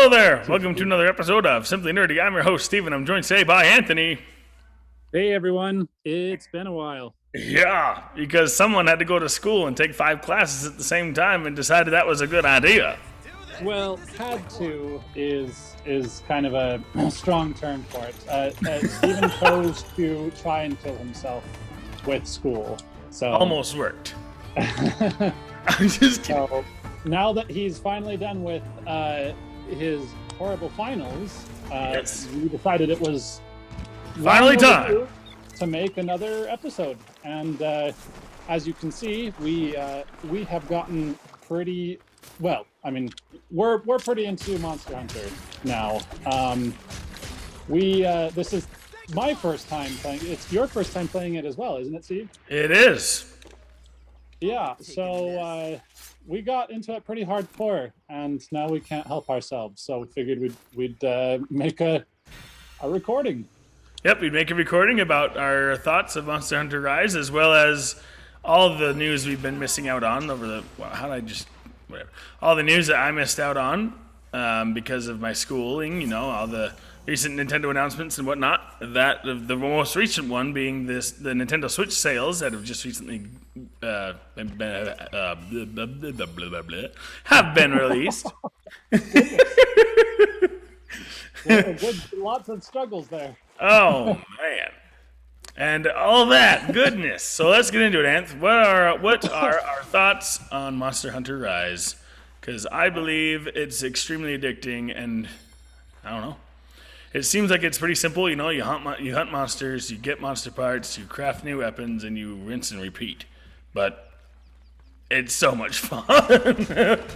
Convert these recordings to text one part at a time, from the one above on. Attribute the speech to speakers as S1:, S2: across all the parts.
S1: Hello there! Welcome to another episode of Simply Nerdy. I'm your host, Steven. I'm joined today by Anthony.
S2: Hey everyone, it's been a while.
S1: Yeah, because someone had to go to school and take 5 classes at the same time and decided that was a good idea.
S2: Well, had to is kind of a strong term for it. Steven chose to try and kill himself with school. So
S1: Almost worked. I'm just kidding.
S2: So now that he's finally done with his horrible finals,
S1: Yes.
S2: we decided it was
S1: Finally time
S2: to make another episode. And as you can see, we have gotten pretty well. I mean, we're pretty into Monster Hunter now. This is my first time playing. It's your first time playing it as well, isn't it, Steve?
S1: It is.
S2: Yeah. So we got into it pretty hardcore, and now we can't help ourselves. So we figured we'd make a recording.
S1: Yep, we'd make a recording about our thoughts of Monster Hunter Rise, as well as all the news we've been missing out on over the... Whatever. All the news that I missed out on because of my schooling, all the recent Nintendo announcements and whatnot. That the most recent one being the Nintendo Switch sales that have just recently have been released.
S2: Lots of struggles there.
S1: Oh man, and all that goodness. So let's get into it, Anth. What are our thoughts on Monster Hunter Rise? Because I believe it's extremely addicting, and I don't know. It seems like it's pretty simple. You hunt monsters, you get monster parts, you craft new weapons, and you rinse and repeat. But it's so much fun.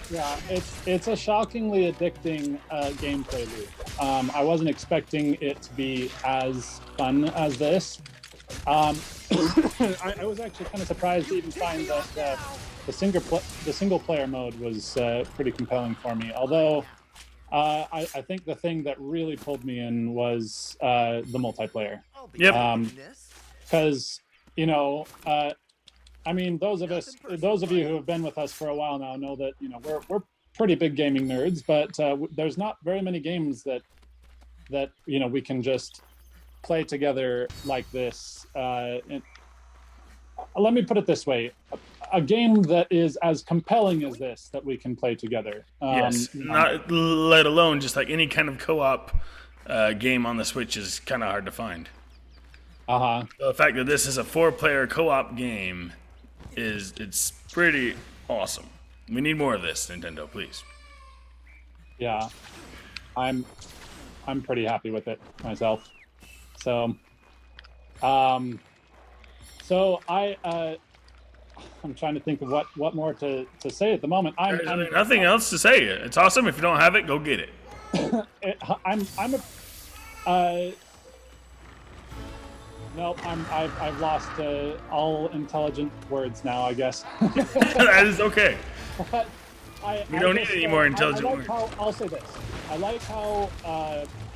S2: Yeah, it's a shockingly addicting gameplay loop. I wasn't expecting it to be as fun as this. I was actually kind of surprised to even find that the single player mode was pretty compelling for me. Although I think the thing that really pulled me in was the multiplayer.
S1: Yep.
S2: Because I mean, those of you who have been with us for a while now know that we're pretty big gaming nerds, but there's not very many games that we can just play together like this. Let me put it this way: a game that is as compelling as this that we can play together.
S1: Yes, not let alone just like any kind of co-op game on the Switch is kind of hard to find. The fact that this is a 4-player co-op game it's pretty awesome. We need more of this, Nintendo, please.
S2: Yeah, I'm pretty happy with it myself. So, I'm trying to think of what more to say at the moment.
S1: There's nothing else to say. It's awesome. If you don't have it, go get it. Nope, I've lost all intelligent words now, I guess. That is okay.
S2: But
S1: We don't need any more intelligent words.
S2: I'll say this: I like how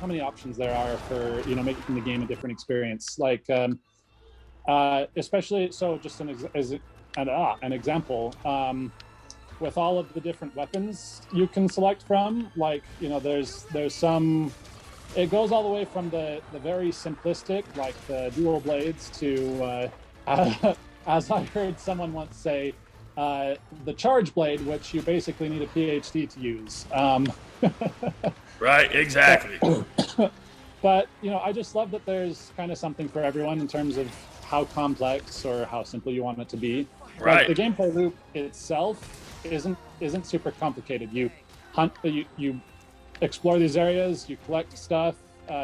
S2: many options there are for making the game a different experience. Like, especially just an example. With all of the different weapons you can select from, like there's some. It goes all the way from the very simplistic, like the dual blades, to, as I heard someone once say, the charge blade, which you basically need a PhD to use.
S1: Right, exactly.
S2: But, I just love that there's kind of something for everyone in terms of how complex or how simple you want it to be.
S1: Right.
S2: Like, the gameplay loop itself isn't super complicated. You hunt, you explore these areas, you collect stuff,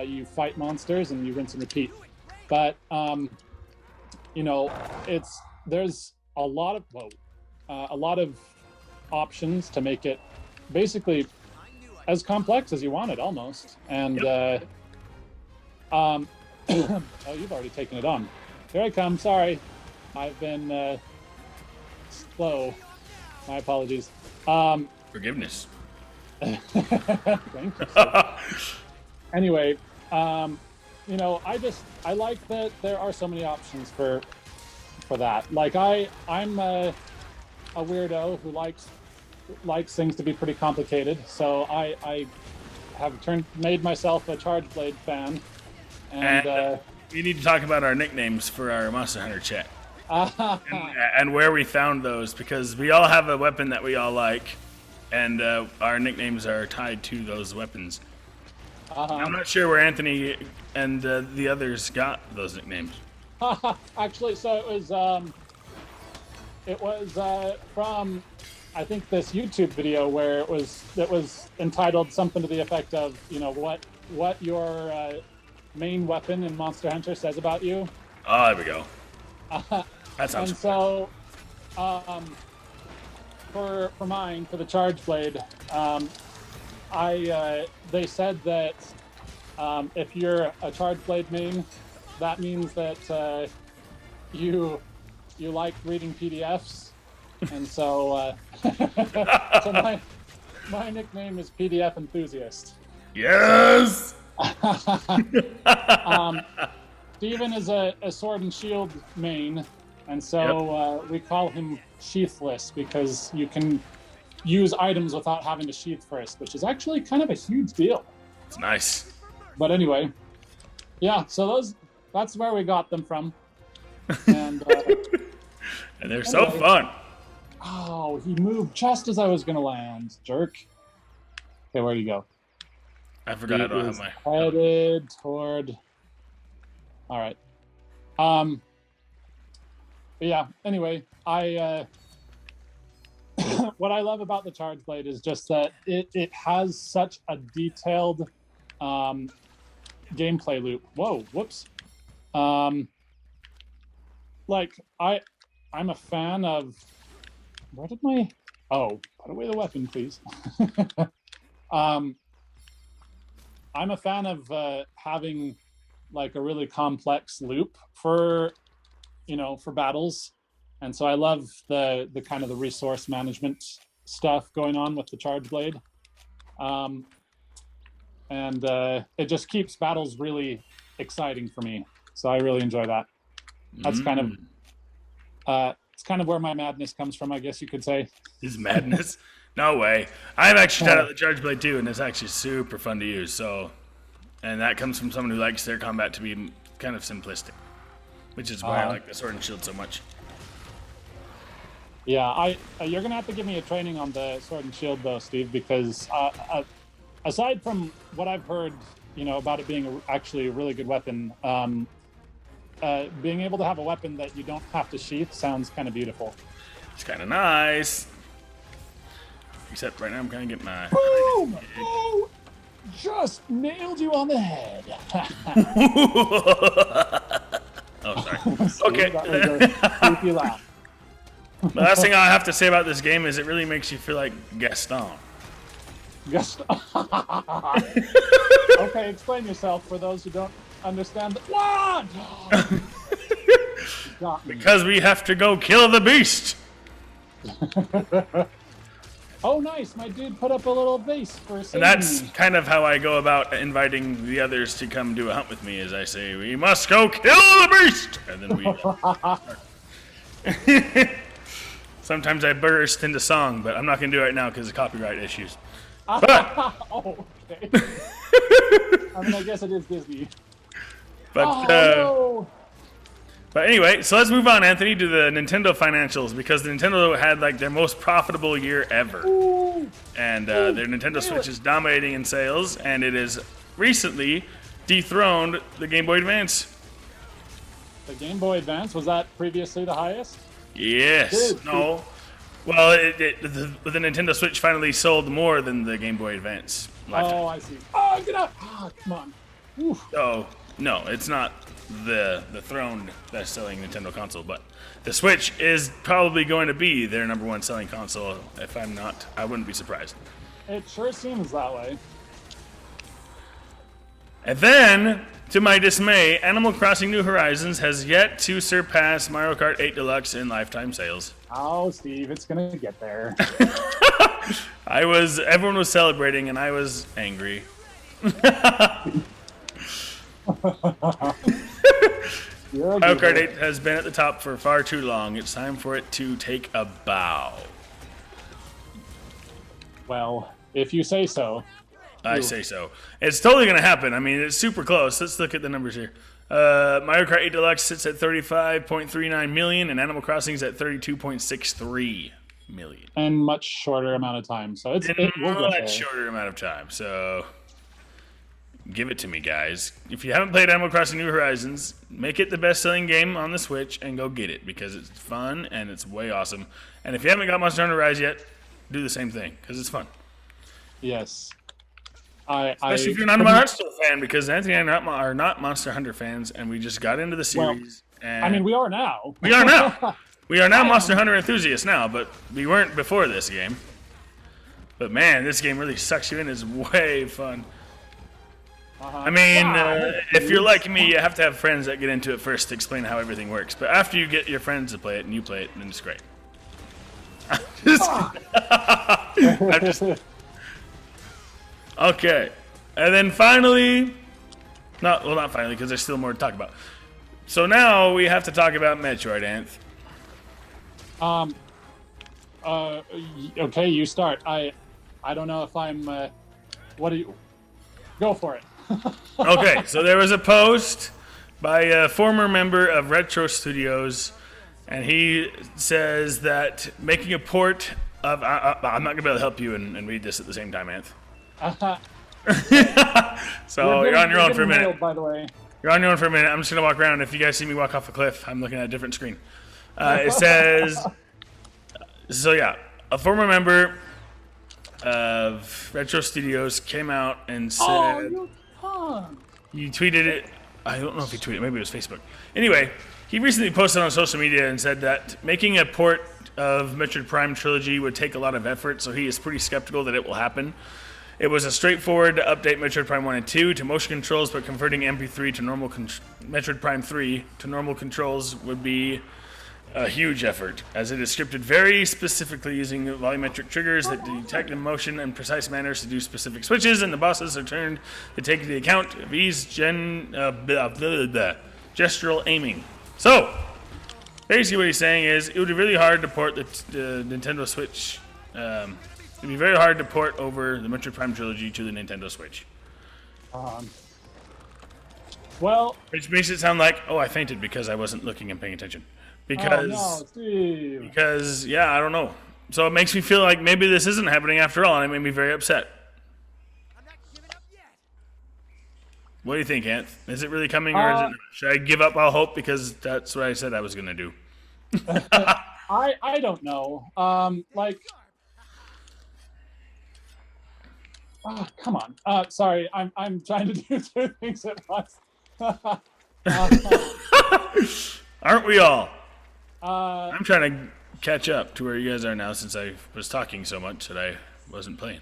S2: you fight monsters, and you rinse and repeat. But there's a lot of options to make it basically as complex as you want it, almost. And
S1: Yep.
S2: Oh, you've already taken it on. Here I come. Sorry, I've been slow. My apologies.
S1: Forgiveness.
S2: Thank you. Anyway, I like that there are so many options for that. Like I'm a weirdo who likes things to be pretty complicated, so I made myself a Charge Blade fan, and
S1: we need to talk about our nicknames for our Monster Hunter chat. And where we found those, because we all have a weapon that we all like, and our nicknames are tied to those weapons. I'm not sure where Anthony and the others got those nicknames.
S2: Actually, so it was from, I think, this YouTube video where it was entitled something to the effect of, you know, what your main weapon in Monster Hunter says about you.
S1: Oh, there we go. That sounds.
S2: And so, for mine, for the Charge Blade, they said that if you're a Charge Blade main, that means that you like reading PDFs, and so so my nickname is PDF Enthusiast.
S1: Yes.
S2: Steven is a sword and shield main, and so we call him Sheathless because you can use items without having to sheath first, which is actually kind of a huge deal.
S1: It's nice.
S2: But anyway, yeah, so that's where we got them from. And
S1: and they're so fun.
S2: Oh, he moved just as I was going to land, jerk. Okay, where'd he go?
S1: I forgot I don't have my...
S2: headed toward... All right. But yeah, anyway, what I love about the Charge Blade is just that it has such a detailed gameplay loop. Whoa, whoops. Like, I'm a fan of... Where did my... Oh, put away the weapon, please. I'm a fan of having like a really complex loop for battles, and so I love the kind of the resource management stuff going on with the Charge Blade, and it just keeps battles really exciting for me. So I really enjoy that. That's kind of it's kind of where my madness comes from, I guess you could say.
S1: His madness? No way. I've actually tried out the Charge Blade too, and it's actually super fun to use. So, and that comes from someone who likes their combat to be kind of simplistic, which is why I like the Sword and Shield so much.
S2: Yeah, you're gonna have to give me a training on the Sword and Shield though, Steve, because aside from what I've heard, about it being actually a really good weapon, being able to have a weapon that you don't have to sheath sounds kind of beautiful.
S1: It's kind of nice. Except right now I'm going to get my...
S2: Boom! Oh, just nailed you on the head.
S1: Oh, sorry. Okay.
S2: Creepy laugh.
S1: The last thing I have to say about this game is it really makes you feel like Gaston.
S2: Gaston. Okay, explain yourself for those who don't understand. What?
S1: Because we have to go kill the beast.
S2: Oh, nice. My dude put up a little base for saving
S1: And that's
S2: me.
S1: kind of how I go about inviting the others to come do a hunt with me, is I say, we must go kill the beast! And then we... Sometimes I burst into song, but I'm not going to do it right now because of copyright issues. But...
S2: Oh, okay. I mean, I guess it is Disney.
S1: But,
S2: no.
S1: But anyway, so let's move on, Anthony, to the Nintendo financials, because Nintendo had like their most profitable year ever.
S2: Ooh.
S1: And their Nintendo Switch is dominating in sales, and it has recently dethroned the Game Boy Advance.
S2: The Game Boy Advance, was that previously the highest?
S1: Yes.
S2: Good.
S1: No. Well, the Nintendo Switch finally sold more than the Game Boy Advance.
S2: Oh, I see. Oh, get up! Oh, come on. Oof.
S1: Oh, no, it's not the throned best-selling Nintendo console, but the Switch is probably going to be their number one selling console. If I'm not, I wouldn't be surprised.
S2: It sure seems that way.
S1: And then, to my dismay, Animal Crossing New Horizons has yet to surpass Mario Kart 8 Deluxe in lifetime sales.
S2: Oh, Steve, it's gonna get there.
S1: Everyone was celebrating, and I was angry. Mario Kart 8 has been at the top for far too long. It's time for it to take a bow.
S2: Well, if you say so.
S1: I say so. It's totally going to happen. I mean, it's super close. Let's look at the numbers here. Mario Kart 8 Deluxe sits at 35.39 million, and Animal Crossing is at 32.63 million.
S2: And much shorter amount of time. So it will get there.
S1: Much shorter amount of time. So give it to me, guys. If you haven't played Animal Crossing New Horizons, make it the best-selling game on the Switch and go get it because it's fun and it's way awesome. And if you haven't got Monster Hunter Rise yet, do the same thing because it's fun.
S2: Yes.
S1: Especially if you're not a Monster fan, because Anthony and I are not Monster Hunter fans, and we just got into the series.
S2: Well, I mean, we are now.
S1: We are now. We are now Monster Hunter enthusiasts now, but we weren't before this game. But man, this game really sucks you in. It's way fun. I mean, if you're like me, you have to have friends that get into it first to explain how everything works. But after you get your friends to play it and you play it, then it's great. I'm just okay. And then finally, not finally, because there's still more to talk about. So now we have to talk about Metroid, Anth.
S2: Okay, you start. I don't know if I'm. What do you? Go for it.
S1: Okay, so there was a post by a former member of Retro Studios, and he says that making a port of. I'm not gonna be able to help you and read this at the same time, Anth. So you're on your own for a minute.
S2: Nailed, by the way.
S1: You're on your own for a minute. I'm just gonna walk around. If you guys see me walk off a cliff, I'm looking at a different screen. It says. So yeah, a former member of Retro Studios came out and said he tweeted it. I don't know if he tweeted it. Maybe it was Facebook. Anyway, he recently posted on social media and said that making a port of Metroid Prime Trilogy would take a lot of effort, so he is pretty skeptical that it will happen. It was a straightforward to update Metroid Prime 1 and 2 to motion controls, but converting MP3 to normal Metroid Prime 3 to normal controls would be a huge effort, as it is scripted very specifically using volumetric triggers that detect in motion and precise manners to do specific switches, and the bosses are turned to take into account of ease gestural aiming. So, basically what he's saying is it would be really hard to port the Nintendo Switch. It'd be very hard to port over the Metroid Prime trilogy to the Nintendo Switch.
S2: Well,
S1: which makes it sound like, oh, I fainted because I wasn't looking and paying attention. Because, yeah, I don't know. So it makes me feel like maybe this isn't happening after all, and it made me very upset. I'm not giving up yet. What do you think, Anth? Is it really coming, or is it? Should I give up all hope because that's what I said I was going to do?
S2: I don't know. Come on. Sorry, I'm trying to do two things at once.
S1: Aren't we all? I'm trying to catch up to where you guys are now since I was talking so much that I wasn't playing.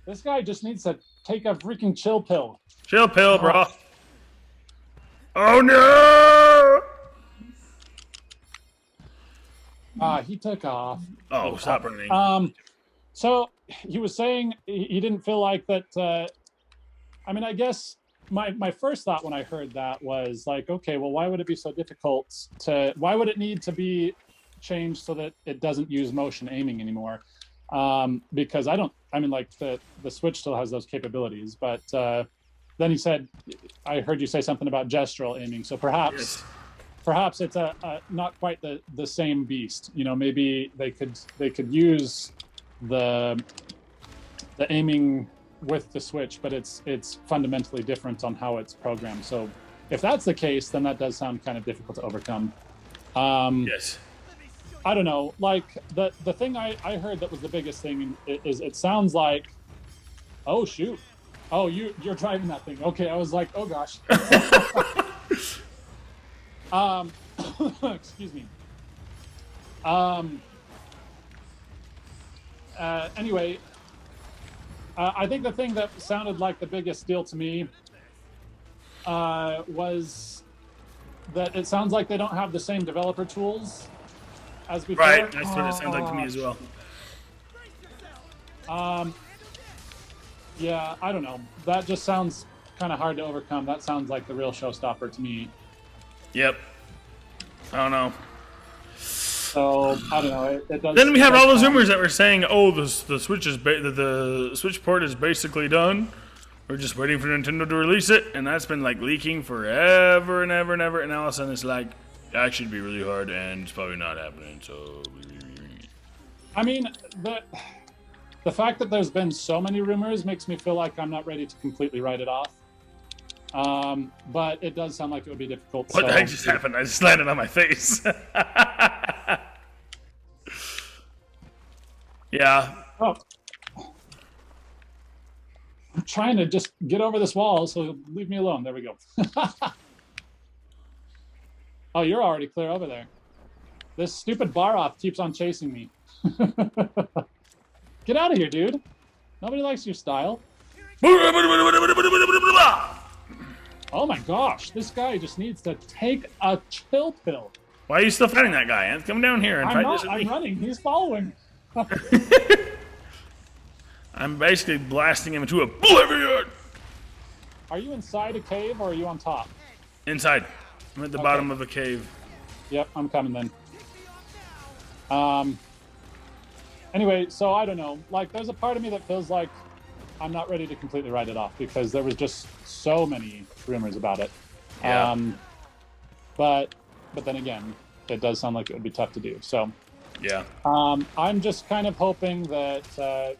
S2: This guy just needs to take a freaking chill pill.
S1: Chill pill, bro. Oh no!
S2: He took off.
S1: Oh, stop running.
S2: So he was saying he didn't feel like that. I mean, I guess my first thought when I heard that was like, okay, well, why would it be so difficult why would it need to be changed so that it doesn't use motion aiming anymore? Because the Switch still has those capabilities, but then he said, I heard you say something about gestural aiming. So perhaps it's a not quite the same beast. You know, maybe they could use the aiming with the Switch, but it's fundamentally different on how it's programmed. So if that's the case, then that does sound kind of difficult to overcome.
S1: Yes.
S2: I don't know. Like the thing I heard that was the biggest thing is it sounds like, oh shoot, oh you're driving that thing. Okay, I was like, oh gosh. Excuse me. Anyway, I think the thing that sounded like the biggest deal to me was that it sounds like they don't have the same developer tools as before.
S1: Right, that's what it sounds like to me as well.
S2: Yeah, I don't know. That just sounds kind of hard to overcome. That sounds like the real showstopper to me.
S1: Yep. I don't know.
S2: So I don't know. It does.
S1: Then we have all those rumors that were saying, "Oh, the Switch is the Switch port is basically done. We're just waiting for Nintendo to release it," and that's been like leaking forever and ever and ever. And all of a sudden, it's like that should be really hard, and it's probably not happening. So,
S2: I mean, the fact that there's been so many rumors makes me feel like I'm not ready to completely write it off. But it does sound like it would be difficult.
S1: What the heck just happened? I just landed on my face. Yeah.
S2: Oh. I'm trying to just get over this wall, so leave me alone. There we go. Oh, you're already clear over there. This stupid bar-off keeps on chasing me. Get out of here, dude. Nobody likes your style. Oh my gosh, this guy just needs to take a chill pill.
S1: Why are you still fighting that guy, Ant? Come down here and fight this with me.
S2: I'm running. He's following.
S1: I'm basically blasting him into a oblivion.
S2: Are you inside a cave or are you on top?
S1: Inside. I'm at the bottom of a cave.
S2: Yep, I'm coming then. Anyway, so I don't know. Like, there's a part of me that feels like I'm not ready to completely write it off because there was just so many rumors about it.
S1: Yeah.
S2: But then again, it does sound like it would be tough to do. So
S1: yeah.
S2: I'm just kind of hoping that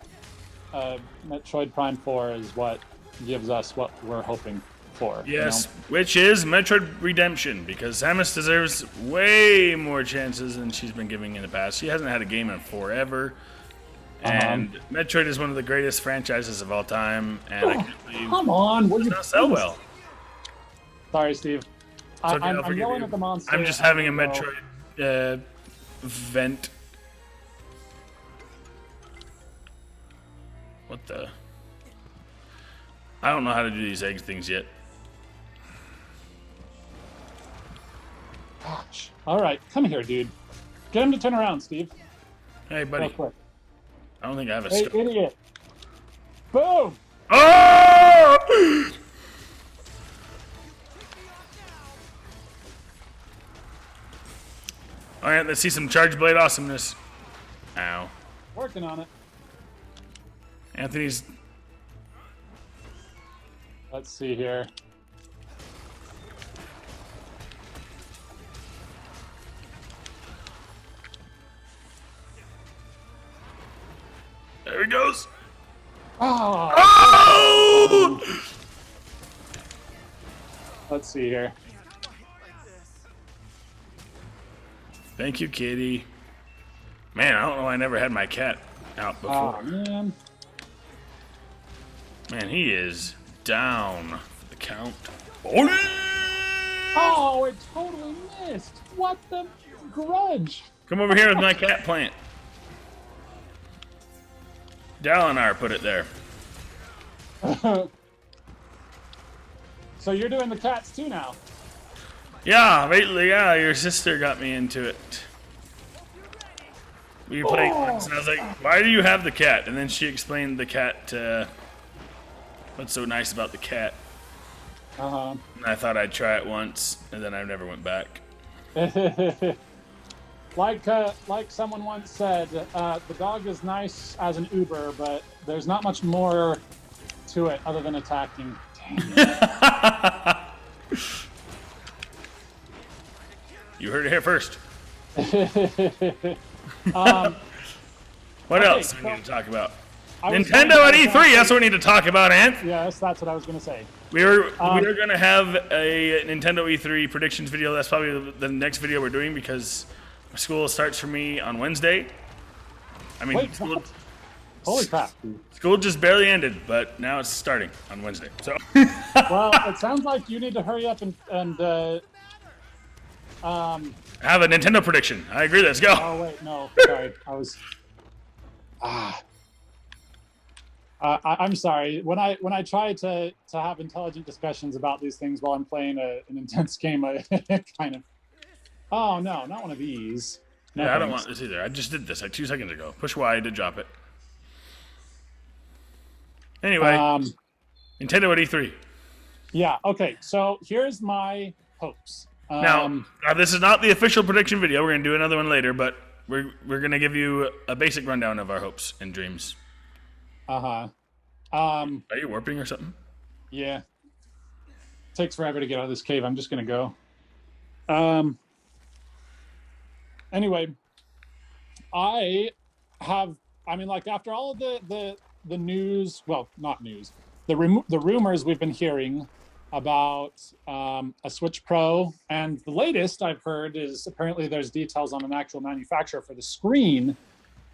S2: Metroid Prime 4 is what gives us what we're hoping for.
S1: Yes, which is Metroid Redemption, because Samus deserves way more chances than she's been giving in the past. She hasn't had a game in forever. And Metroid is one of the greatest franchises of all time, and I can't believe
S2: come on,
S1: it does not sell well.
S2: Sorry, Steve.
S1: Okay,
S2: I'm yelling at the monster.
S1: I'm just having a Metroid vent. What the? I don't know how to do these egg things yet.
S2: Gosh. All right, come here, dude. Get him to turn around, Steve.
S1: Hey, buddy.
S2: Real quick.
S1: I don't think I have a
S2: Hey,
S1: scope.
S2: idiot. Boom!
S1: Oh! All right, let's see some Charge Blade awesomeness. Ow.
S2: Working on it.
S1: Anthony's...
S2: Let's see here.
S1: There he goes.
S2: Oh!
S1: Oh!
S2: Let's see here.
S1: Thank you, kitty. Man, I don't know why I never had my cat out before.
S2: Oh, man.
S1: Man, he is down for the count.
S2: Oh, it totally missed. What the grudge?
S1: Come over here with my cat plant. Dalinar put it there.
S2: So you're doing the cats too now?
S1: Yeah, lately, yeah, your sister got me into it. We were playing once, and I was like, why do you have the cat? And then she explained the cat, what's so nice about the cat.
S2: Uh-huh.
S1: And I thought I'd try it once, and then I never went back.
S2: Like someone once said, the dog is nice as an Uber, but there's not much more to it other than attacking. Dang it.
S1: You heard it here first. What
S2: okay,
S1: else do we need to talk about?
S2: was
S1: Nintendo at E3, that's what we need to talk about, Ant.
S2: Yes, that's what I was going to say.
S1: We were going to have a Nintendo E3 predictions video. That's probably the next video we're doing because school starts for me on Wednesday. I mean,
S2: Wait, what? Holy crap.
S1: School just barely ended, but now it's starting on Wednesday. So.
S2: Well, it sounds like you need to hurry up and
S1: I have a Nintendo prediction. I agree. Let's go.
S2: Oh wait, no, sorry. I'm sorry. When I try to have intelligent discussions about these things while I'm playing an intense game, I kind of. Oh no, not one of these. No,
S1: yeah, I don't want this either. I just did this like 2 seconds ago. Push Y to drop it. Anyway, Nintendo at E3.
S2: Yeah. Okay. So here's my hopes.
S1: Now, this is not the official prediction video. We're going to do another one later, but we're going to give you a basic rundown of our hopes and dreams.
S2: Uh-huh.
S1: Are you warping or something?
S2: Yeah. Takes forever to get out of this cave. I'm just going to go. Anyway, after all of the news, well, not news, the rumors we've been hearing about a Switch Pro, and the latest I've heard is apparently there's details on an actual manufacturer for the screen.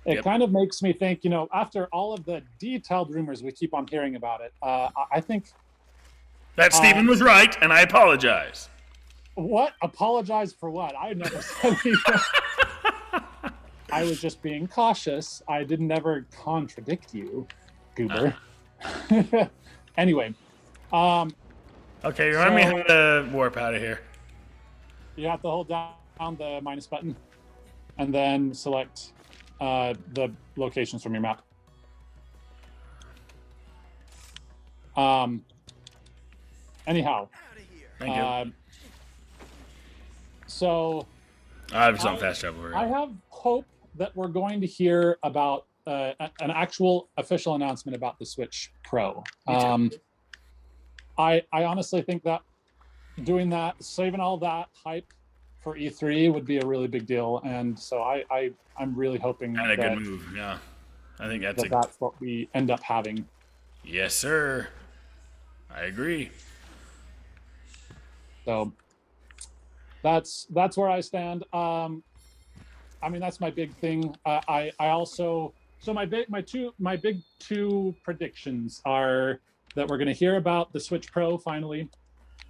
S2: It kind of makes me think, after all of the detailed rumors we keep on hearing about it, I think
S1: that Steven was right, and I apologize.
S2: What? Apologize for what? I never said anything. I was just being cautious. I didn't ever contradict you, goober. Anyway.
S1: Okay, remind me how to warp out of here.
S2: You have to hold down the minus button and then select the locations from your map. Anyhow.
S1: Thank you.
S2: So
S1: I have some fast travel.
S2: I have hope that we're going to hear about an actual official announcement about the Switch Pro. I honestly think that doing that, saving all that hype for E3 would be a really big deal, and so I'm really hoping
S1: a good move. Yeah, I think
S2: that's what we end up having.
S1: Yes, sir. I agree.
S2: So that's where I stand. That's my big thing. I also my big two predictions are that we're going to hear about the Switch Pro finally,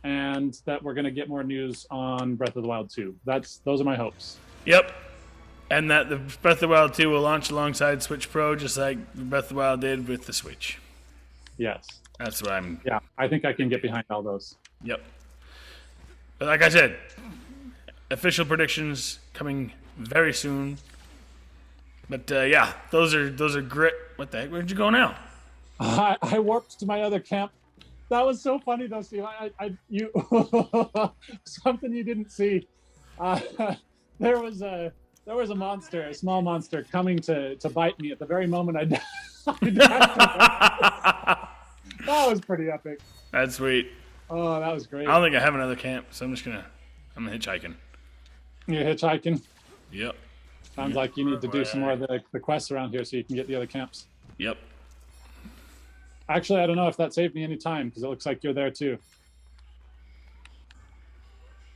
S2: and that we're going to get more news on Breath of the Wild 2. Those are my hopes.
S1: Yep. And that the Breath of the Wild 2 will launch alongside Switch Pro, just like Breath of the Wild did with the Switch.
S2: Yes.
S1: That's what I'm...
S2: Yeah, I think I can get behind all those.
S1: Yep. But like I said, official predictions coming very soon. But yeah, those are great. What the heck? Where'd you go now?
S2: I warped to my other camp. That was so funny though, Steve. You something you didn't see. There was a monster, a small monster, coming to bite me at the very moment I died. That was pretty epic.
S1: That's sweet.
S2: Oh, that was great.
S1: I don't think I have another camp, so I'm hitchhiking.
S2: You're hitchhiking?
S1: Yep.
S2: Sounds like you need to do some more of the quests around here so you can get the other camps.
S1: Yep.
S2: Actually, I don't know if that saved me any time, because it looks like you're there too.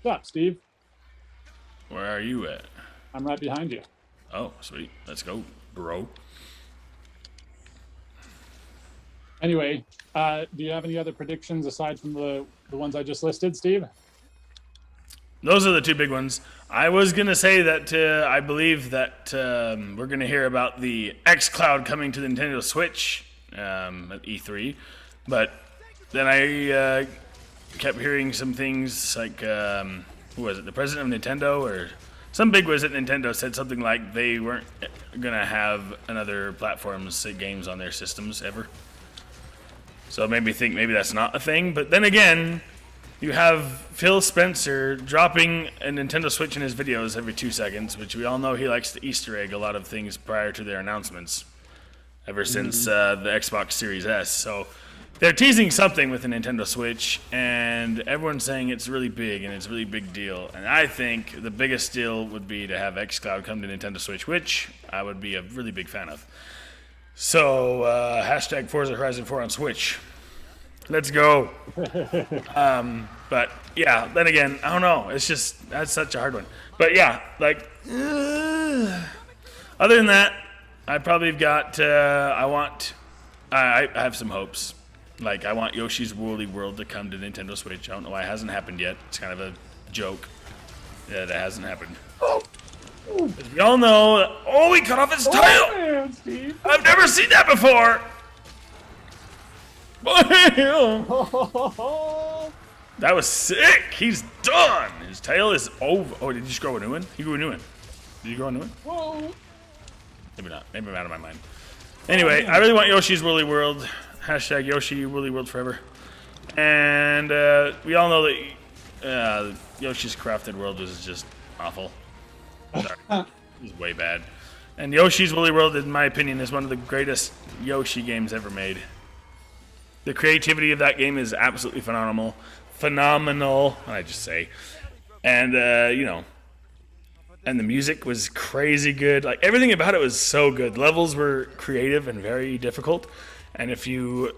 S2: What's up, Steve?
S1: Where are you at?
S2: I'm right behind you.
S1: Oh, sweet. Let's go, bro.
S2: Anyway, do you have any other predictions aside from the ones I just listed, Steve?
S1: Those are the two big ones. I was going to say that I believe that we're going to hear about the xCloud coming to the Nintendo Switch at E3. But then I kept hearing some things like, who was it, the president of Nintendo or some big wiz at Nintendo said something like they weren't going to have another platform's games on their systems ever. So it made me think maybe that's not a thing. But then again, you have Phil Spencer dropping a Nintendo Switch in his videos every 2 seconds, which we all know he likes to Easter egg a lot of things prior to their announcements ever since the Xbox Series S. So they're teasing something with the Nintendo Switch, and everyone's saying it's really big and it's a really big deal. And I think the biggest deal would be to have xCloud come to Nintendo Switch, which I would be a really big fan of. So, hashtag Forza Horizon 4 on Switch. Let's go. But yeah, then again, I don't know. It's just, that's such a hard one. But yeah, like, other than that, I probably have got, I have some hopes. Like, I want Yoshi's Woolly World to come to Nintendo Switch. I don't know why it hasn't happened yet. It's kind of a joke that it hasn't happened. As we all know, he cut off his tail!
S2: Man, Steve.
S1: I've never seen that before! That was sick! He's done! His tail is over. Oh, did you just grow a new one? You grew a new one. Did you grow a new one?
S2: Whoa.
S1: Maybe not. Maybe I'm out of my mind. Anyway, I really want Yoshi's Woolly World. Hashtag Yoshi Woolly World forever. And we all know that Yoshi's Crafted World was just awful. Sorry. It was way bad. And Yoshi's Woolly World, in my opinion, is one of the greatest Yoshi games ever made. The creativity of that game is absolutely phenomenal. Phenomenal, I just say. And, and the music was crazy good. Like, everything about it was so good. Levels were creative and very difficult. And if you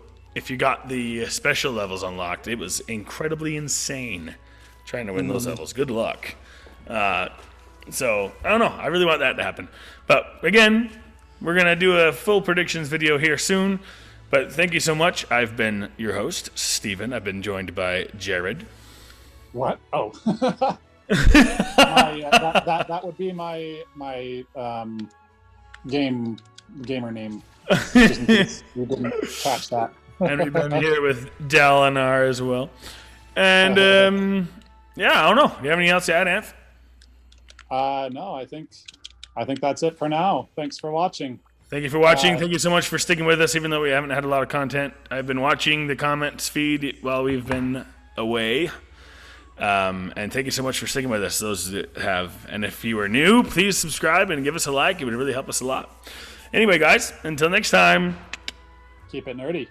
S1: got the special levels unlocked, it was incredibly insane trying to win those levels. Good luck. So, I don't know. I really want that to happen. But, again, we're going to do a full predictions video here soon. But thank you so much. I've been your host, Steven. I've been joined by Jared.
S2: What? Oh. That would be my gamer name. Just in case you didn't catch that.
S1: And we've been here with Dalinar as well. And, yeah, I don't know. Do you have anything else to add, Anth?
S2: No, I think that's it for now. Thanks for watching.
S1: Thank you for watching. Thank you so much for sticking with us, even though we haven't had a lot of content. I've been watching the comments feed while we've been away. And thank you so much for sticking with us, those that have. And if you are new, please subscribe and give us a like. It would really help us a lot. Anyway, guys, until next time.
S2: Keep it nerdy.